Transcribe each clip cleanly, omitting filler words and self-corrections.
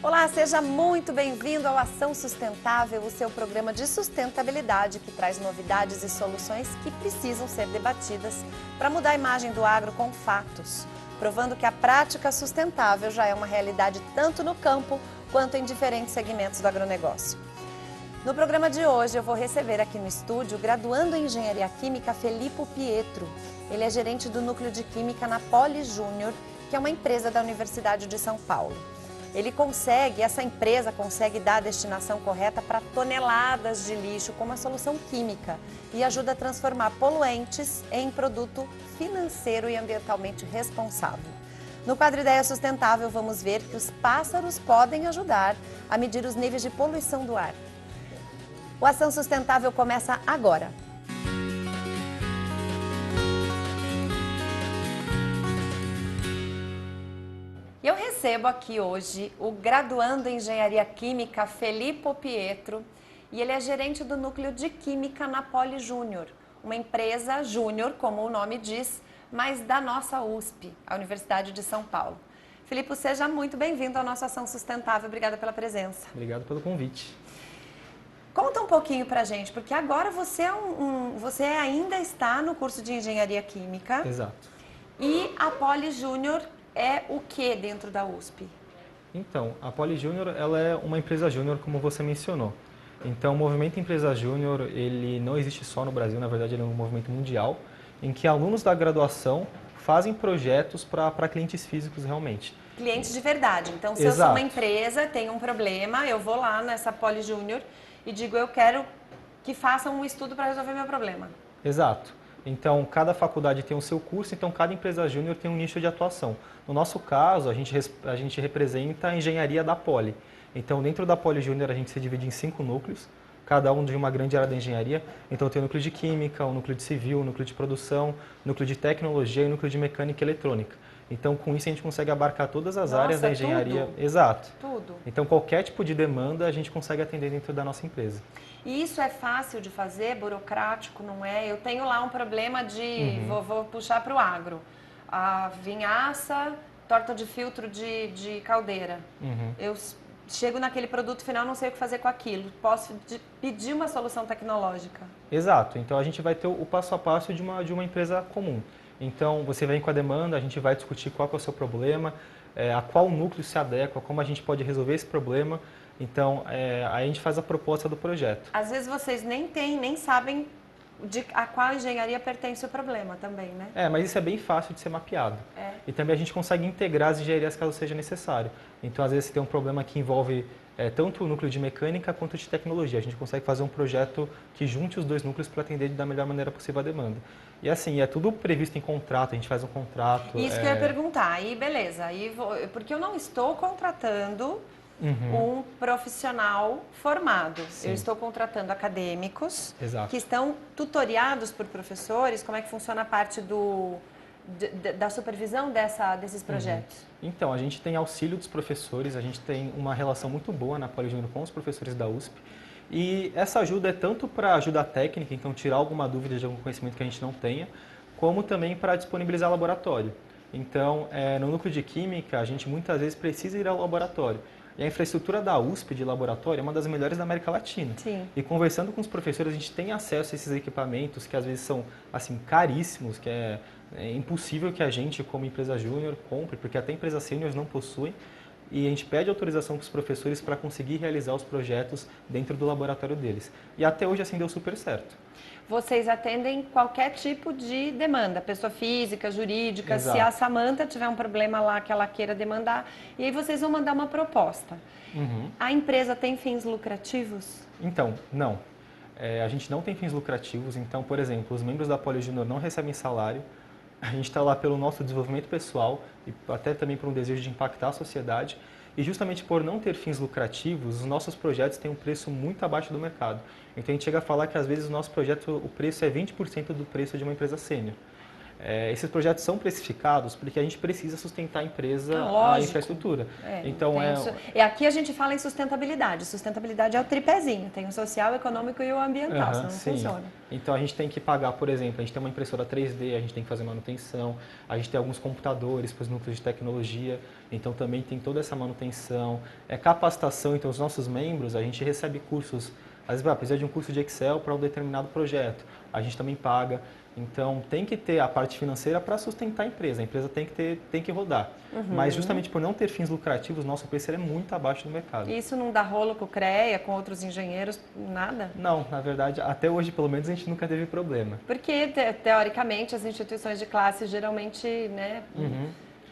Olá, seja muito bem-vindo ao Ação Sustentável, o seu programa de sustentabilidade que traz novidades e soluções que precisam ser debatidas para mudar a imagem do agro com fatos, provando que a prática sustentável já é uma realidade tanto no campo quanto em diferentes segmentos do agronegócio. No programa de hoje eu vou receber aqui no estúdio o graduando em Engenharia Química Felipe Pietro. Ele é gerente do Núcleo de Química na Poli Júnior, que é uma empresa da Universidade de São Paulo. Essa empresa consegue dar a destinação correta para toneladas de lixo com uma solução química e ajuda a transformar poluentes em produto financeiro e ambientalmente responsável. No quadro Ideia Sustentável, vamos ver que os pássaros podem ajudar a medir os níveis de poluição do ar. O Ação Sustentável começa agora. Eu recebo aqui hoje o graduando em Engenharia Química Felipe Pietro e ele é gerente do Núcleo de Química na Poli Júnior, uma empresa júnior, como o nome diz, mas da nossa USP, a Universidade de São Paulo. Felipe, seja muito bem-vindo à nossa Ação Sustentável. Obrigada pela presença. Obrigado pelo convite. Conta um pouquinho pra gente, porque agora você ainda está no curso de Engenharia Química. Exato. E a Poli Júnior é o que dentro da USP? Então, a Poli Júnior, ela é uma empresa júnior, como você mencionou. Então, o movimento Empresa Júnior, ele não existe só no Brasil, na verdade ele é um movimento mundial, em que alunos da graduação fazem projetos para clientes físicos realmente. Clientes de verdade. Então, se eu sou uma empresa, tenho um problema, eu vou lá nessa Poli Júnior e digo, eu quero que façam um estudo para resolver meu problema. Exato. Então, cada faculdade tem o seu curso, então cada empresa júnior tem um nicho de atuação. No nosso caso, a gente representa a engenharia da Poli. Então, dentro da Poli Júnior, a gente se divide em 5 núcleos, cada um de uma grande área da engenharia. Então, tem o núcleo de Química, o núcleo de Civil, o núcleo de Produção, o núcleo de Tecnologia e o núcleo de Mecânica e Eletrônica. Então, com isso, a gente consegue abarcar todas as áreas da engenharia. Tudo? Exato. Tudo. Então, qualquer tipo de demanda, a gente consegue atender dentro da nossa empresa. E isso é fácil de fazer, burocrático, não é? Eu tenho lá um problema de, vou puxar para o agro, a vinhaça, torta de filtro de caldeira. Eu chego naquele produto final, não sei o que fazer com aquilo. Posso pedir uma solução tecnológica. Exato. Então, a gente vai ter o passo a passo de uma empresa comum. Então, você vem com a demanda, a gente vai discutir qual que é o seu problema, a qual núcleo se adequa, como a gente pode resolver esse problema. Então, aí a gente faz a proposta do projeto. Às vezes vocês nem sabem a qual engenharia pertence o problema também, né? Mas isso é bem fácil de ser mapeado. E também a gente consegue integrar as engenharias caso seja necessário. Então, às vezes, você tem um problema que envolve tanto o núcleo de mecânica quanto de tecnologia. A gente consegue fazer um projeto que junte os dois núcleos para atender da melhor maneira possível a demanda. E assim, é tudo previsto em contrato, a gente faz um contrato. Isso que eu ia perguntar, aí beleza, porque eu não estou contratando um profissional formado. Sim. Eu estou contratando acadêmicos. Exato. Que estão tutoriados por professores. Como é que funciona a parte da supervisão desses projetos? Então, a gente tem auxílio dos professores, a gente tem uma relação muito boa na Poli Júnior com os professores da USP. E essa ajuda é tanto para ajuda técnica, então tirar alguma dúvida de algum conhecimento que a gente não tenha, como também para disponibilizar laboratório. Então, no núcleo de Química, a gente muitas vezes precisa ir ao laboratório. E a infraestrutura da USP de laboratório é uma das melhores da América Latina. Sim. E conversando com os professores, a gente tem acesso a esses equipamentos que às vezes são assim caríssimos, que é impossível que a gente, como empresa júnior, compre, porque até empresas sêniores não possuem. E a gente pede autorização para os professores para conseguir realizar os projetos dentro do laboratório deles. E até hoje assim deu super certo. Vocês atendem qualquer tipo de demanda, pessoa física, jurídica. Exato. Se a Samanta tiver um problema lá que ela queira demandar, e aí vocês vão mandar uma proposta. A empresa tem fins lucrativos? Então, não. A gente não tem fins lucrativos, então, por exemplo, os membros da Poli Júnior não recebem salário. A gente está lá pelo nosso desenvolvimento pessoal e até também por um desejo de impactar a sociedade. E justamente por não ter fins lucrativos, os nossos projetos têm um preço muito abaixo do mercado. Então a gente chega a falar que às vezes o nosso projeto, o preço é 20% do preço de uma empresa sênior. esses projetos são precificados porque a gente precisa sustentar a empresa, a Lógico. infraestrutura. Então, aqui a gente fala em sustentabilidade. Sustentabilidade é o tripézinho. Tem o social, o econômico e o ambiental, senão não funciona. Então a gente tem que pagar, por exemplo, a gente tem uma impressora 3D, a gente tem que fazer manutenção, a gente tem alguns computadores para os núcleos de tecnologia, então também tem toda essa manutenção, capacitação, então os nossos membros, a gente recebe cursos, às vezes precisa de um curso de Excel para um determinado projeto, a gente também paga. Então, tem que ter a parte financeira para sustentar a empresa tem que rodar. Mas justamente por não ter fins lucrativos, nosso preço é muito abaixo do mercado. E isso não dá rolo com o CREA, com outros engenheiros, nada? Não, na verdade, até hoje, pelo menos, a gente nunca teve problema. Porque, teoricamente, as instituições de classe geralmente, né,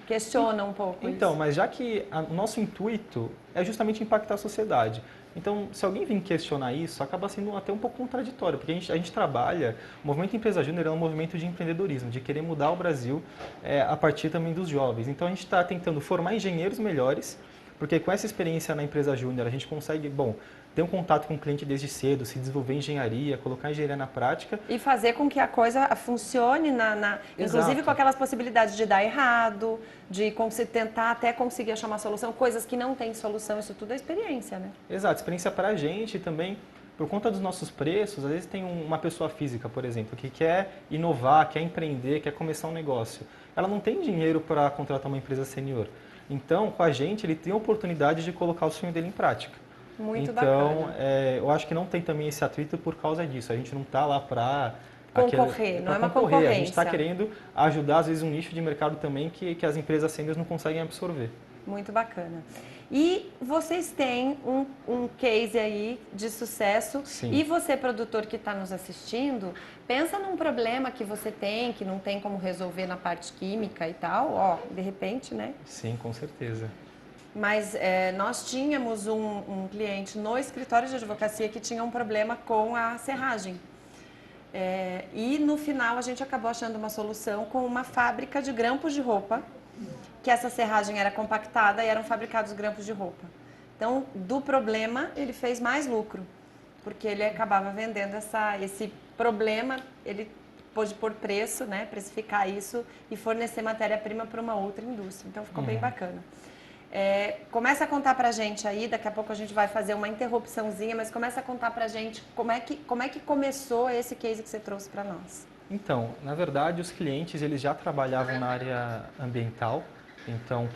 questionam um pouco então, isso. mas já que o nosso intuito é justamente impactar a sociedade. Então, se alguém vir questionar isso, acaba sendo até um pouco contraditório, porque a gente trabalha, o Movimento Empresa Júnior é um movimento de empreendedorismo, de querer mudar o Brasil a partir também dos jovens. Então, a gente está tentando formar engenheiros melhores, porque com essa experiência na Empresa Júnior, a gente consegue, ter um contato com o cliente desde cedo, se desenvolver em engenharia, colocar a engenharia na prática. E fazer com que a coisa funcione, inclusive com aquelas possibilidades de dar errado, de tentar até conseguir achar uma solução, coisas que não têm solução, isso tudo é experiência, né? Exato, experiência para a gente também, por conta dos nossos preços, às vezes tem uma pessoa física, por exemplo, que quer inovar, quer empreender, quer começar um negócio. Ela não tem dinheiro para contratar uma empresa sênior. Então, com a gente, ele tem a oportunidade de colocar o sonho dele em prática. Muito então, bacana. Eu acho que não tem também esse atrito por causa disso. A gente não está lá para concorrer, não é uma concorrência. A gente está querendo ajudar, às vezes, um nicho de mercado também que as empresas sêniores não conseguem absorver. Muito bacana. E vocês têm um case aí de sucesso. Sim. E você, produtor que está nos assistindo, pensa num problema que você tem, que não tem como resolver na parte química e tal, de repente, né? Sim, com certeza. Mas nós tínhamos um cliente no escritório de advocacia que tinha um problema com a serragem. E no final a gente acabou achando uma solução com uma fábrica de grampos de roupa, que essa serragem era compactada e eram fabricados grampos de roupa. Então, do problema, ele fez mais lucro, porque ele acabava vendendo esse problema, ele pôde pôr preço, né, precificar isso e fornecer matéria-prima para uma outra indústria. Então, ficou bem bacana. Começa a contar pra gente aí, daqui a pouco a gente vai fazer uma interrupçãozinha, mas começa a contar pra gente como é que começou esse case que você trouxe para nós. Então, na verdade, os clientes eles já trabalhavam na área ambiental, então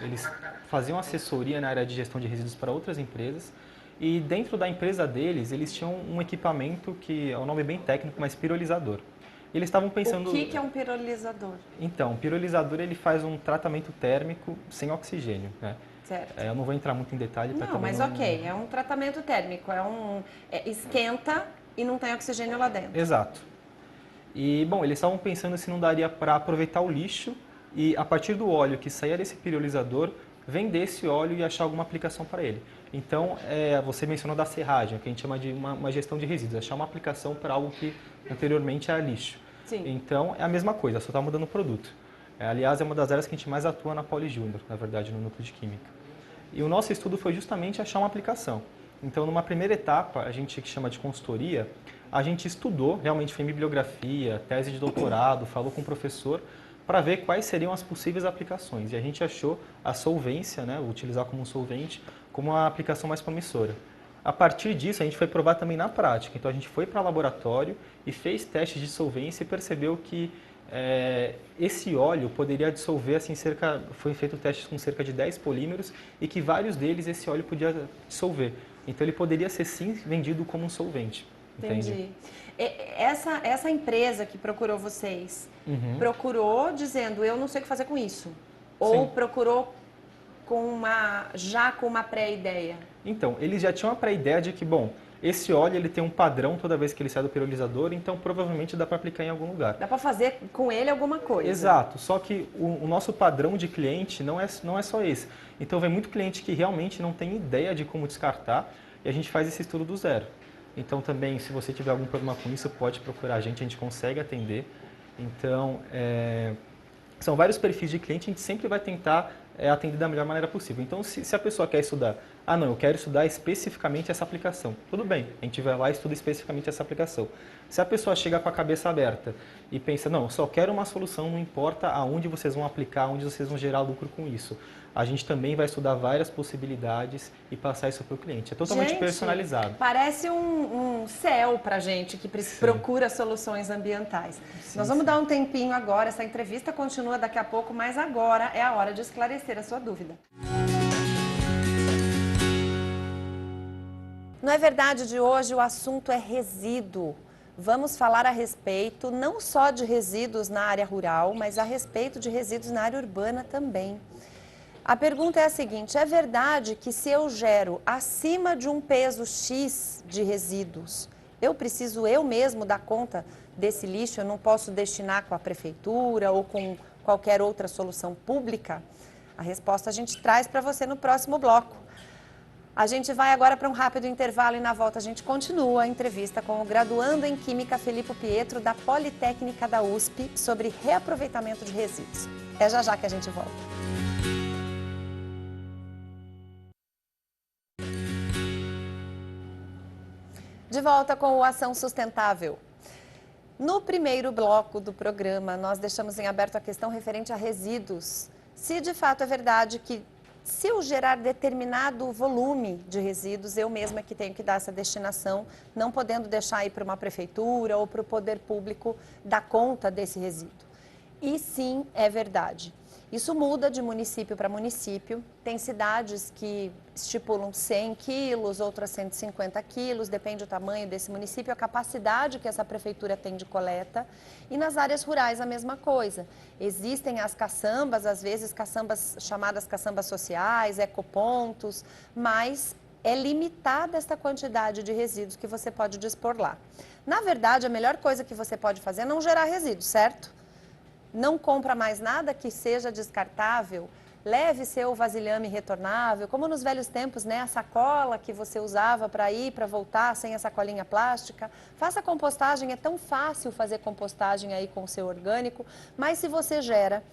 eles faziam assessoria na área de gestão de resíduos para outras empresas e dentro da empresa deles eles tinham um equipamento que é um nome bem técnico, mas pirolizador. Eles estavam pensando... O que é um pirolizador? Então, o pirolizador ele faz um tratamento térmico sem oxigênio, né? Certo. Eu não vou entrar muito em detalhe. Não, mas ok, é um tratamento térmico, esquenta e não tem oxigênio lá dentro. Exato. E, eles estavam pensando se não daria para aproveitar o lixo e, a partir do óleo que saía desse pirolizador, vender esse óleo e achar alguma aplicação para ele. Então, você mencionou da serragem, que a gente chama de uma gestão de resíduos, achar uma aplicação para algo que anteriormente era lixo. Sim. Então, é a mesma coisa, só está mudando o produto. Aliás, é uma das áreas que a gente mais atua na Poli Júnior, na verdade, no núcleo de química. E o nosso estudo foi justamente achar uma aplicação. Então, numa primeira etapa, a gente que chama de consultoria, a gente estudou, realmente foi em bibliografia, tese de doutorado, falou com o professor, para ver quais seriam as possíveis aplicações. E a gente achou a solvência, né, utilizar como um solvente, como a aplicação mais promissora. A partir disso, a gente foi provar também na prática. Então, a gente foi para o laboratório e fez testes de solvência e percebeu que esse óleo poderia dissolver, assim, foi feito testes com cerca de 10 polímeros e que vários deles esse óleo podia dissolver. Então, ele poderia ser, sim, vendido como um solvente. Entendi. Entende? Essa empresa que procurou vocês, procurou dizendo, eu não sei o que fazer com isso? Ou procurou já com uma pré-ideia? Então, eles já tinham a pré-ideia de que, esse óleo ele tem um padrão toda vez que ele sai do pirolizador, então provavelmente dá para aplicar em algum lugar. Dá para fazer com ele alguma coisa. Exato, só que o nosso padrão de cliente não é só esse. Então, vem muito cliente que realmente não tem ideia de como descartar e a gente faz esse estudo do zero. Então, também, se você tiver algum problema com isso, pode procurar a gente consegue atender. Então, são vários perfis de cliente, a gente sempre vai tentar atender da melhor maneira possível. Então, se a pessoa quer estudar, não, eu quero estudar especificamente essa aplicação, tudo bem, a gente vai lá e estuda especificamente essa aplicação. Se a pessoa chega com a cabeça aberta e pensa, não, eu só quero uma solução, não importa aonde vocês vão aplicar, onde vocês vão gerar lucro com isso. A gente também vai estudar várias possibilidades e passar isso para o cliente. É totalmente personalizado. Parece um céu para a gente que procura soluções ambientais. Nós vamos dar um tempinho agora, essa entrevista continua daqui a pouco, mas agora é a hora de esclarecer a sua dúvida. Não é verdade de hoje, o assunto é resíduo. Vamos falar a respeito não só de resíduos na área rural, mas a respeito de resíduos na área urbana também. A pergunta é a seguinte, é verdade que se eu gero acima de um peso X de resíduos, eu preciso eu mesmo dar conta desse lixo, eu não posso destinar com a prefeitura ou com qualquer outra solução pública? A resposta a gente traz para você no próximo bloco. A gente vai agora para um rápido intervalo e na volta a gente continua a entrevista com o graduando em Química Felipe Pietro da Politécnica da USP sobre reaproveitamento de resíduos. É já que a gente volta. De volta com o Ação Sustentável. No primeiro bloco do programa, nós deixamos em aberto a questão referente a resíduos. Se de fato é verdade que se eu gerar determinado volume de resíduos, eu mesma que tenho que dar essa destinação, não podendo deixar ir para uma prefeitura ou para o poder público dar conta desse resíduo. E sim, é verdade. Isso muda de município para município. Tem cidades que estipulam 100 quilos, outras 150 quilos, depende do tamanho desse município, a capacidade que essa prefeitura tem de coleta. E nas áreas rurais a mesma coisa. Existem as caçambas, às vezes caçambas chamadas caçambas sociais, ecopontos, mas é limitada esta quantidade de resíduos que você pode dispor lá. Na verdade, a melhor coisa que você pode fazer é não gerar resíduos, certo? Não compra mais nada que seja descartável, leve seu vasilhame retornável, como nos velhos tempos, né? A sacola que você usava para ir, para voltar, sem a sacolinha plástica. Faça compostagem, é tão fácil fazer compostagem aí com o seu orgânico, mas se você gera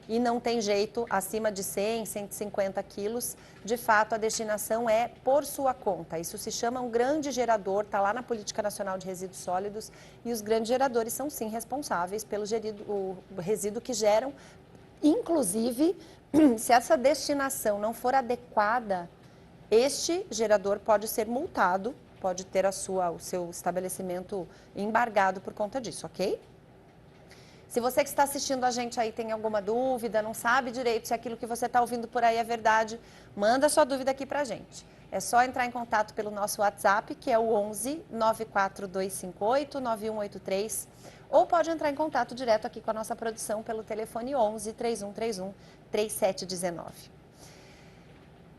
e não tem jeito, acima de 100, 150 quilos, de fato a destinação é por sua conta. Isso se chama um grande gerador, está lá na Política Nacional de Resíduos Sólidos e os grandes geradores são sim responsáveis pelo o resíduo que geram. Inclusive, se essa destinação não for adequada, este gerador pode ser multado, pode ter o seu estabelecimento embargado por conta disso, ok? Se você que está assistindo a gente aí tem alguma dúvida, não sabe direito se aquilo que você está ouvindo por aí é verdade, manda sua dúvida aqui para a gente. É só entrar em contato pelo nosso WhatsApp, que é o 11 94258 9183, ou pode entrar em contato direto aqui com a nossa produção pelo telefone 11 3131 3719.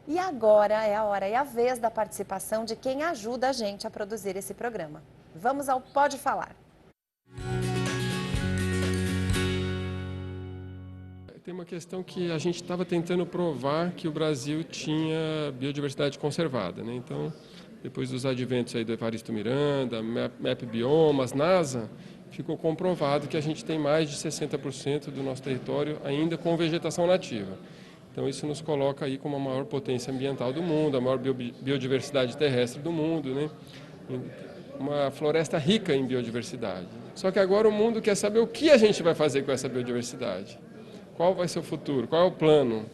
E agora é a hora e a vez da participação de quem ajuda a gente a produzir esse programa. Vamos ao Pode Falar. Tem uma questão que a gente estava tentando provar que o Brasil tinha biodiversidade conservada, né? Então, depois dos adventos aí do Evaristo Miranda, MAP Biomas, NASA, ficou comprovado que a gente tem mais de 60% do nosso território ainda com vegetação nativa. Então, isso nos coloca aí como a maior potência ambiental do mundo, a maior biodiversidade terrestre do mundo, né? Uma floresta rica em biodiversidade. Só que agora o mundo quer saber o que a gente vai fazer com essa biodiversidade. Qual vai ser o futuro? Qual é o plano?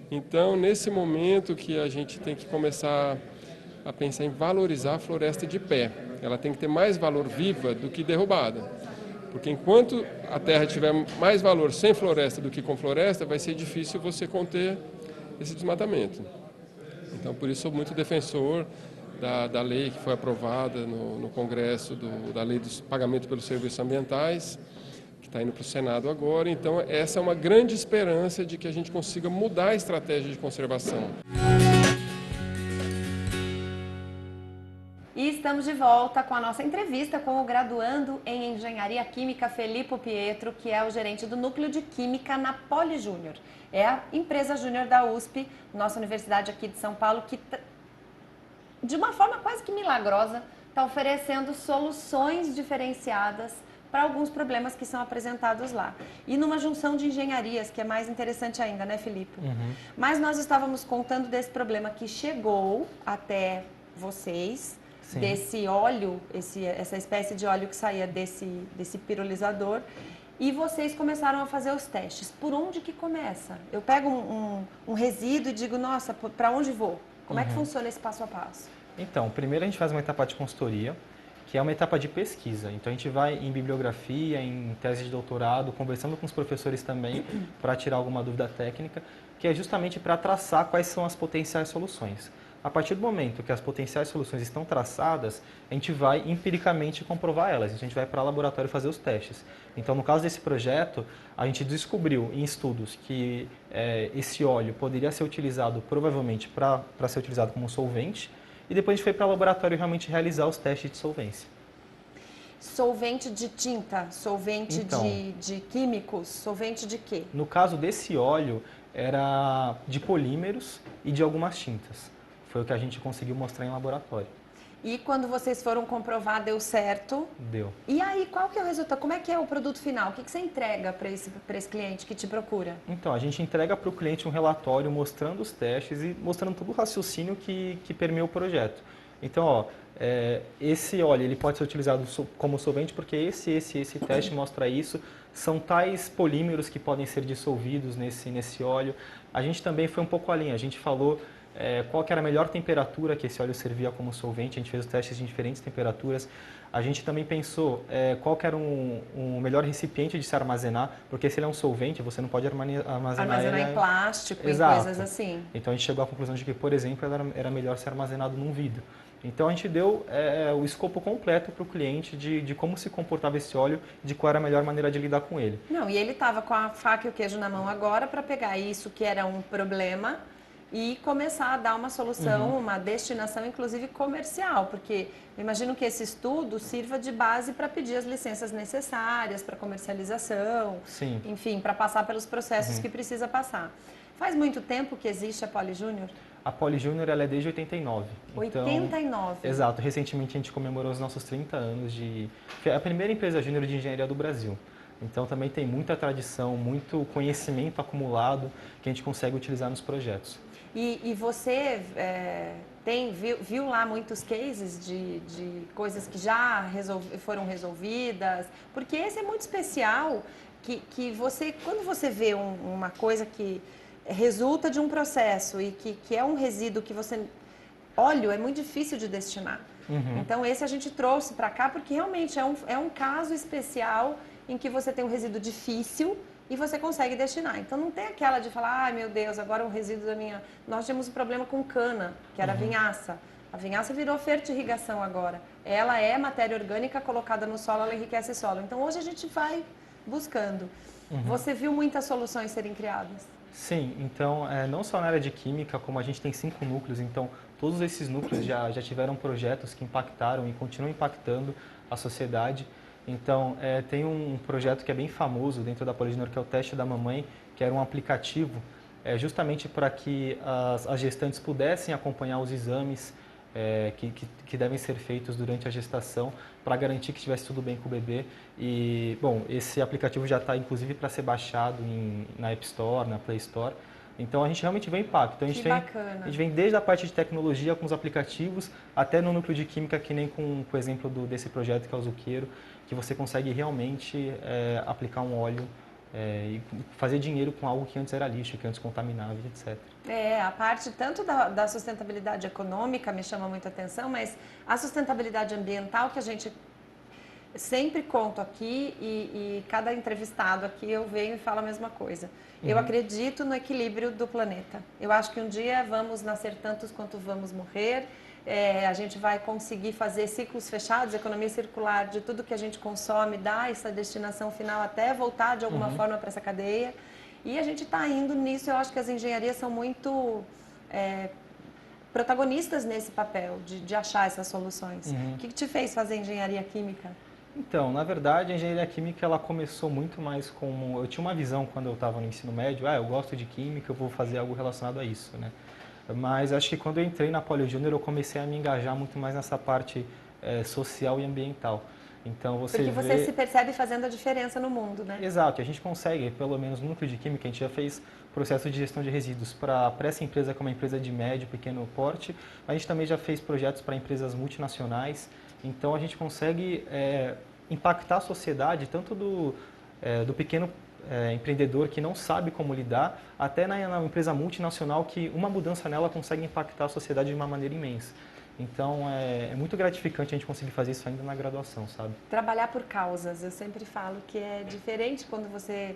Então, nesse momento que a gente tem que começar a pensar em valorizar a floresta de pé. Ela tem que ter mais valor viva do que derrubada. Porque enquanto a terra tiver mais valor sem floresta do que com floresta, vai ser difícil você conter esse desmatamento. Então, por isso, sou muito defensor da lei que foi aprovada no Congresso, da lei dos pagamentos pelos serviços ambientais, que está indo para o Senado agora. Então, essa é uma grande esperança de que a gente consiga mudar a estratégia de conservação. E estamos de volta com a nossa entrevista com o graduando em Engenharia Química Felipe Pietro, que é o gerente do Núcleo de Química na Poli Júnior. É a empresa júnior da USP, nossa universidade aqui de São Paulo, que de uma forma quase que milagrosa está oferecendo soluções diferenciadas para alguns problemas que são apresentados lá. E numa junção de engenharias, que é mais interessante ainda, né, Filipe? Mas nós estávamos contando desse problema que chegou até vocês, Sim. desse óleo, essa espécie de óleo que saía desse pirolizador, e vocês começaram a fazer os testes. Por onde que começa? Eu pego um resíduo e digo, nossa, para onde vou? Como é que funciona esse passo a passo? Então, primeiro a gente faz uma etapa de consultoria, que é uma etapa de pesquisa. Então, a gente vai em bibliografia, em tese de doutorado, conversando com os professores também para tirar alguma dúvida técnica, que é justamente para traçar quais são as potenciais soluções. A partir do momento que as potenciais soluções estão traçadas, a gente vai empiricamente comprovar elas. A gente vai para o laboratório fazer os testes. Então, no caso desse projeto, a gente descobriu em estudos que esse óleo poderia ser utilizado provavelmente para ser utilizado como solvente, e depois a gente foi para o laboratório realmente realizar os testes de solvência. Solvente de tinta, solvente Então, de químicos, solvente de quê? No caso desse óleo, era de polímeros e de algumas tintas. Foi o que a gente conseguiu mostrar em laboratório. E quando vocês foram comprovar, deu certo? Deu. E aí, qual que é o resultado? Como é que é o produto final? O que você entrega para esse cliente que te procura? Então, a gente entrega para o cliente um relatório mostrando os testes e mostrando todo o raciocínio que permeia o projeto. Então, ó, esse óleo ele pode ser utilizado como solvente porque esse teste mostra isso. São tais polímeros que podem ser dissolvidos nesse óleo. A gente também foi um pouco além, a gente falou qual que era a melhor temperatura que esse óleo servia como solvente. A gente fez os testes em diferentes temperaturas. A gente também pensou qual que era um melhor recipiente de se armazenar, porque se ele é um solvente, você não pode armazenar em plástico, Exato. em coisas assim. Então a gente chegou à conclusão de que, por exemplo, era melhor ser armazenado num vidro. Então a gente deu o escopo completo para o cliente de como se comportava esse óleo, de qual era a melhor maneira de lidar com ele. Não, e ele estava com a faca e o queijo na mão agora para pegar isso que era um problema e começar a dar uma solução, uma destinação, inclusive comercial, porque eu imagino que esse estudo sirva de base para pedir as licenças necessárias para comercialização, Sim. enfim, para passar pelos processos que precisa passar. Faz muito tempo que existe a Poli Júnior? A Poli Júnior ela é desde 89. 89? Então, exato. Recentemente a gente comemorou os nossos 30 anos de... Foi a primeira empresa júnior de engenharia do Brasil. Então também tem muita tradição, muito conhecimento acumulado que a gente consegue utilizar nos projetos. E você viu lá muitos cases de coisas que já foram resolvidas? Porque esse é muito especial, que você, quando você vê uma coisa que resulta de um processo e que é um resíduo que você... Óleo é muito difícil de destinar. Então esse a gente trouxe para cá porque realmente é um caso especial em que você tem um resíduo difícil e você consegue destinar. Então não tem aquela de falar, ai meu Deus, agora o resíduo da minha... Nós tínhamos um problema com cana, que era a vinhaça. A vinhaça virou fertirrigação agora. Ela é matéria orgânica colocada no solo, ela enriquece o solo. Então hoje a gente vai buscando. Você viu muitas soluções serem criadas? Sim, então não só na área de química, como a gente tem 5 núcleos, então todos esses núcleos já tiveram projetos que impactaram e continuam impactando a sociedade. Então, tem um projeto que é bem famoso dentro da Poli Júnior, que é o Teste da Mamãe, que era um aplicativo justamente para que as gestantes pudessem acompanhar os exames que devem ser feitos durante a gestação, para garantir que estivesse tudo bem com o bebê. E, bom, esse aplicativo já está, inclusive, para ser baixado na App Store, na Play Store. Então, a gente realmente vê impacto. Então, a gente vem desde a parte de tecnologia com os aplicativos, até no núcleo de química, que nem com o exemplo desse projeto, que é o Zucchero, que você consegue realmente aplicar um óleo e fazer dinheiro com algo que antes era lixo, que antes contaminava, etc. A parte tanto da sustentabilidade econômica me chama muita atenção, mas a sustentabilidade ambiental que a gente sempre conto aqui e cada entrevistado aqui eu venho e falo a mesma coisa. Eu acredito no equilíbrio do planeta. Eu acho que um dia vamos nascer tantos quanto vamos morrer. A gente vai conseguir fazer ciclos fechados, economia circular de tudo que a gente consome, dar essa destinação final até voltar de alguma forma para essa cadeia. E a gente está indo nisso. Eu acho que as engenharias são muito protagonistas nesse papel de achar essas soluções. O que te fez fazer engenharia química? Então, na verdade, a engenharia química ela começou muito mais como... Eu tinha uma visão quando eu estava no ensino médio, eu gosto de química, eu vou fazer algo relacionado a isso, né? Mas acho que quando eu entrei na Poli Júnior, eu comecei a me engajar muito mais nessa parte social e ambiental. Então você Porque você se percebe fazendo a diferença no mundo, né? Exato, a gente consegue, pelo menos no núcleo de química, a gente já fez processo de gestão de resíduos para essa empresa, que é uma empresa de médio, pequeno porte. A gente também já fez projetos para empresas multinacionais. Então a gente consegue impactar a sociedade, tanto do pequeno empreendedor que não sabe como lidar, até na empresa multinacional que uma mudança nela consegue impactar a sociedade de uma maneira imensa. Então, é muito gratificante a gente conseguir fazer isso ainda na graduação, sabe? Trabalhar por causas, eu sempre falo que é diferente quando você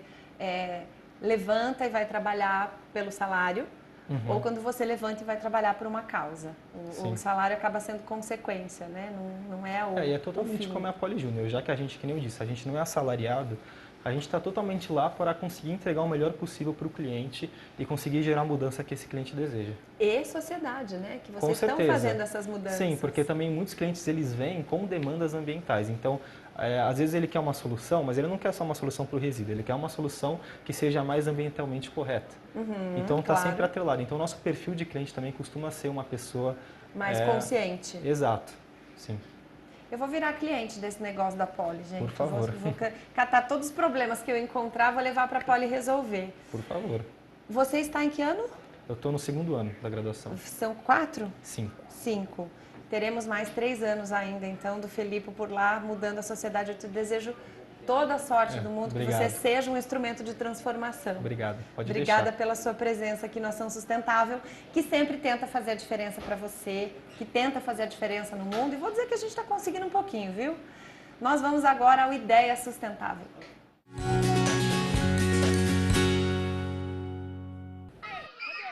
levanta e vai trabalhar pelo salário, ou quando você levanta e vai trabalhar por uma causa. O salário acaba sendo consequência, né? Não é o e é totalmente como é a Poli Júnior, já que a gente, que nem eu disse, a gente não é assalariado, a gente está totalmente lá para conseguir entregar o melhor possível para o cliente e conseguir gerar a mudança que esse cliente deseja. E sociedade, né? Que Com vocês estão certeza. fazendo essas mudanças. Sim, porque também muitos clientes eles vêm com demandas ambientais. Então, às vezes ele quer uma solução, mas ele não quer só uma solução para o resíduo, ele quer uma solução que seja mais ambientalmente correta. Então, está sempre atrelado. Então, o nosso perfil de cliente também costuma ser uma pessoa... mais consciente. Exato, sim. Eu vou virar cliente desse negócio da Poli, gente. Por favor. Vou catar todos os problemas que eu encontrar, vou levar para a Poli resolver. Por favor. Você está em que ano? Eu estou no 2º ano da graduação. São 4? 5. 5. Teremos mais 3 anos ainda, então, do Felipe por lá, mudando a sociedade. Eu te desejo toda a sorte do mundo, obrigado. que você seja um instrumento de transformação. Obrigado, pode Obrigada deixar. pela sua presença aqui no Ação Sustentável, que sempre tenta fazer a diferença para você, que tenta fazer a diferença no mundo. E vou dizer que a gente está conseguindo um pouquinho, viu? Nós vamos agora ao Ideia Sustentável.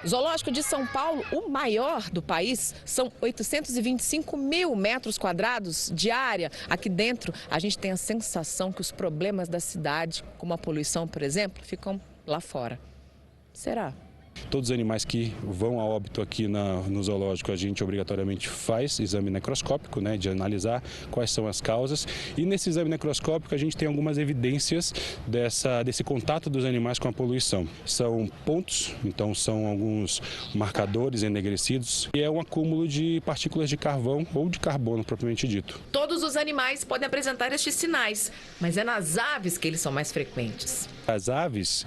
Zoológico de São Paulo, o maior do país, são 825 mil metros quadrados de área. Aqui dentro, a gente tem a sensação que os problemas da cidade, como a poluição, por exemplo, ficam lá fora. Será? Todos os animais que vão a óbito aqui no zoológico, a gente obrigatoriamente faz exame necroscópico, né, de analisar quais são as causas. E nesse exame necroscópico a gente tem algumas evidências desse contato dos animais com a poluição. São pontos, então são alguns marcadores enegrecidos e é um acúmulo de partículas de carvão ou de carbono propriamente dito. Todos os animais podem apresentar estes sinais, mas é nas aves que eles são mais frequentes. As aves,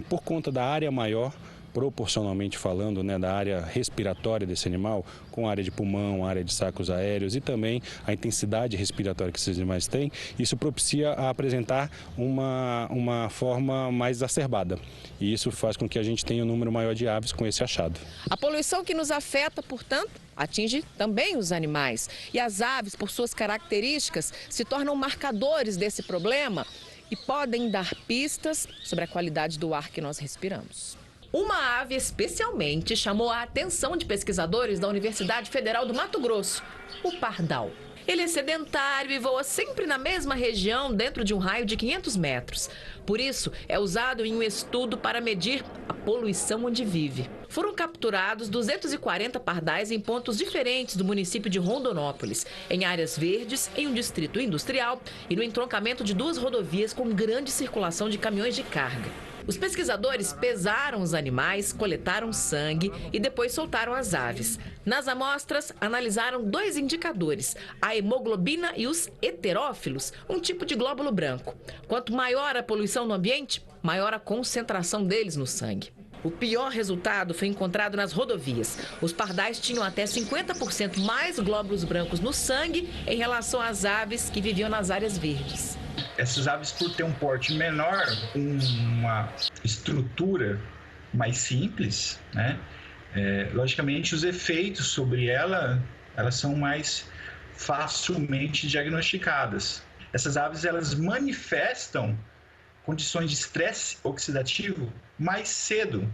por conta da área maior, proporcionalmente falando, né, da área respiratória desse animal, com área de pulmão, área de sacos aéreos e também a intensidade respiratória que esses animais têm, isso propicia a apresentar uma forma mais exacerbada. E isso faz com que a gente tenha um número maior de aves com esse achado. A poluição que nos afeta, portanto, atinge também os animais. E as aves, por suas características, se tornam marcadores desse problema e podem dar pistas sobre a qualidade do ar que nós respiramos. Uma ave especialmente chamou a atenção de pesquisadores da Universidade Federal do Mato Grosso, o pardal. Ele é sedentário e voa sempre na mesma região dentro de um raio de 500 metros. Por isso, é usado em um estudo para medir a poluição onde vive. Foram capturados 240 pardais em pontos diferentes do município de Rondonópolis, em áreas verdes, em um distrito industrial e no entroncamento de 2 rodovias com grande circulação de caminhões de carga. Os pesquisadores pesaram os animais, coletaram sangue e depois soltaram as aves. Nas amostras, analisaram 2 indicadores, a hemoglobina e os heterófilos, um tipo de glóbulo branco. Quanto maior a poluição no ambiente, maior a concentração deles no sangue. O pior resultado foi encontrado nas rodovias. Os pardais tinham até 50% mais glóbulos brancos no sangue em relação às aves que viviam nas áreas verdes. Essas aves, por ter um porte menor, uma estrutura mais simples, né? Logicamente, os efeitos sobre elas são mais facilmente diagnosticadas. Essas aves, elas manifestam condições de estresse oxidativo mais cedo,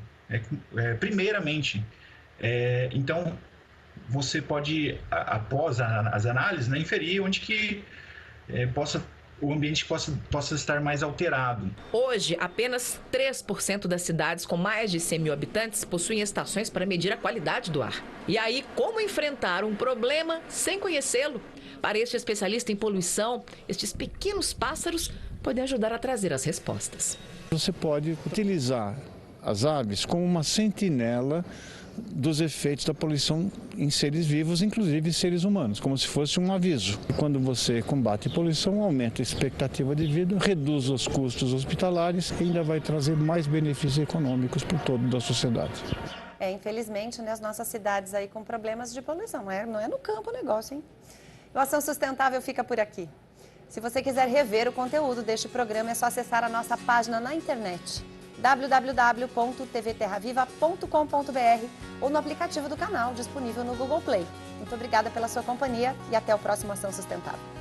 primeiramente. Então, você pode, após as análises, né, inferir onde que o ambiente possa estar mais alterado. Hoje, apenas 3% das cidades com mais de 100 mil habitantes possuem estações para medir a qualidade do ar. E aí, como enfrentar um problema sem conhecê-lo? Para este especialista em poluição, estes pequenos pássaros podem ajudar a trazer as respostas. Você pode utilizar as aves como uma sentinela dos efeitos da poluição em seres vivos, inclusive seres humanos, como se fosse um aviso. Quando você combate a poluição, aumenta a expectativa de vida, reduz os custos hospitalares e ainda vai trazer mais benefícios econômicos para o todo da sociedade. Infelizmente, né, as nossas cidades aí com problemas de poluição, não é no campo o negócio, hein? O Ação Sustentável fica por aqui. Se você quiser rever o conteúdo deste programa, é só acessar a nossa página na internet, www.tvterraviva.com.br ou no aplicativo do canal, disponível no Google Play. Muito obrigada pela sua companhia e até o próximo Ação Sustentável.